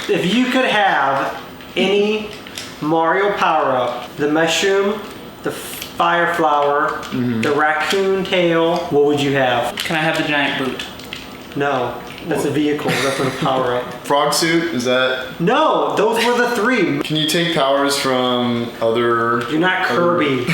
If you could have any Mario power-up, the mushroom, the fire flower, the raccoon tail, what would you have? Can I have the giant boot? No, that's a vehicle. That's not a power-up. Frog suit, is that? No, those were the 3. Can you take powers from other? You're not Kirby.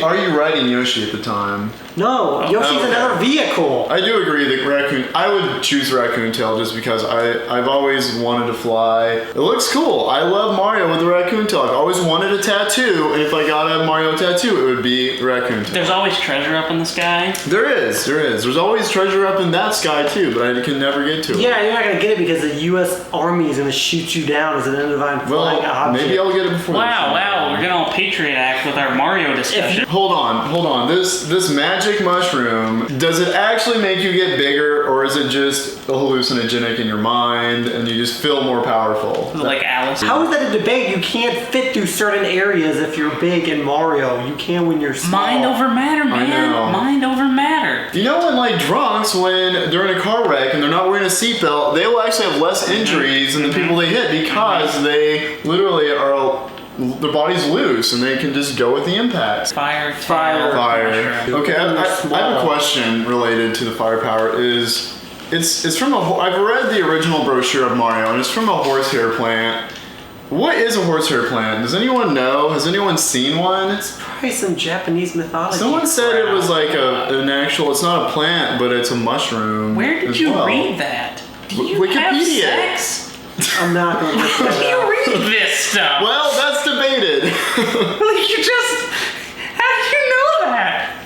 Are you riding Yoshi at the time? No, Yoshi's another vehicle. I do agree that Raccoon. I would choose Raccoon Tail just because I've always wanted to fly. It looks cool. I love Mario with the Raccoon Tail. I've always wanted a tattoo, and if I got a Mario tattoo, it would be Raccoon Tail. There's always treasure up in the sky. There is. There's always treasure up in that sky too, but I can never get to it. Yeah, you're not gonna get it because the U.S. Army is gonna shoot you down as an undefined flying object. Maybe I'll get it before. Wow, we're getting all Patriot Act with our Mario discussion. Hold on. This magic mushroom, does it actually make you get bigger, or is it just a hallucinogenic in your mind and you just feel more powerful? Like Alice. How is that a debate? You can't fit through certain areas if you're big in Mario. You can when you're small. Mind over matter, man. I know. Mind over matter. You know when like drunks, when they're in a car wreck and they're not wearing a seatbelt, they will actually have less injuries than the people they hit because they literally are... their body's loose and they can just go with the impact. Fire. Okay, I have a question related to the firepower. It's from I've read the original brochure of Mario and it's from a horsehair plant. What is a horsehair plant? Does anyone know? Has anyone seen one? It's probably some Japanese mythology. Someone said it was like an actual. It's not a plant, but it's a mushroom. Where did you read that? Do you have sex? I'm not going to look Where do that you up. read this stuff? Well, that's debated. How do you know that?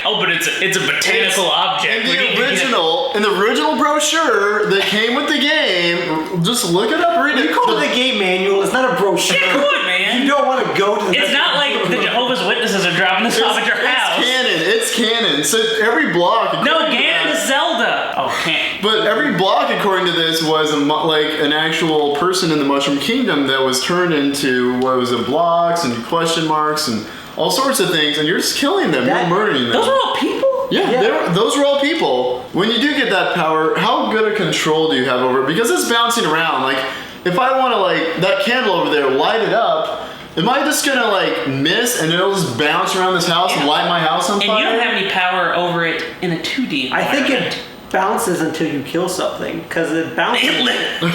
Oh, but it's a botanical object. In the original brochure that came with the game, just look it up, read it. You call it a game manual, it's not a brochure. Yeah, come on, man. You don't want to go to the... It's not like the Jehovah's Witnesses are dropping this off at your house. It's canon. So every block... No, Ganon is Zelda. Oh, can't. But every block, according to this, was like an actual person in the Mushroom Kingdom that was turned into, what was it, blocks and question marks and all sorts of things, and you're just killing them, you're murdering them. Those are all people? Yeah. Those are all people. When you do get that power, how good a control do you have over it? Because it's bouncing around. Like, if I want to, like, that candle over there, light it up, am I just gonna, like, miss and it'll just bounce around this house and light my house on fire? And you don't have any power over it in a 2D environment. I think it bounces until you kill something, because it bounces. That's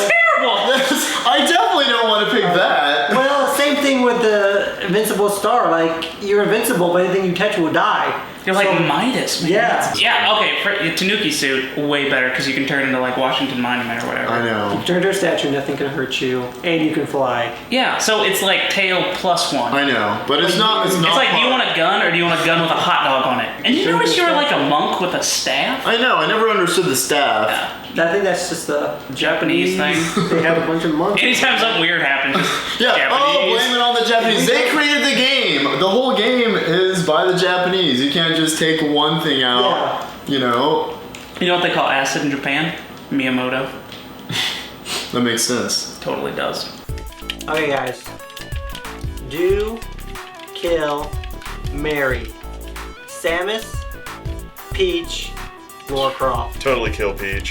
terrible! I definitely don't want to pick that. Well, same thing with the invincible star. Like, you're invincible, but anything you touch will die. You're like Midas, man. Yeah. Okay, for Tanooki suit, way better, because you can turn into like Washington Monument or whatever. I know. You can turn into a statue, nothing can hurt you, and you can fly. Yeah, so it's like tail +1. I know, but it's not. It's like, do you want a gun or do you want a gun with a hot dog on it? And you notice you're like a monk with a staff? I know. I never understood the staff. Yeah. I think that's just the Japanese thing. They have a bunch of monks. Anytime something weird happens, Yeah. Japanese. Oh, blame it on the Japanese. They created the game. The whole game is by the Japanese. You can't just take one thing out. Yeah. You know. You know what they call acid in Japan? Miyamoto. That makes sense. Totally does. Okay, guys. Do, kill, marry. Samus, Peach, Lara Croft. Totally kill Peach.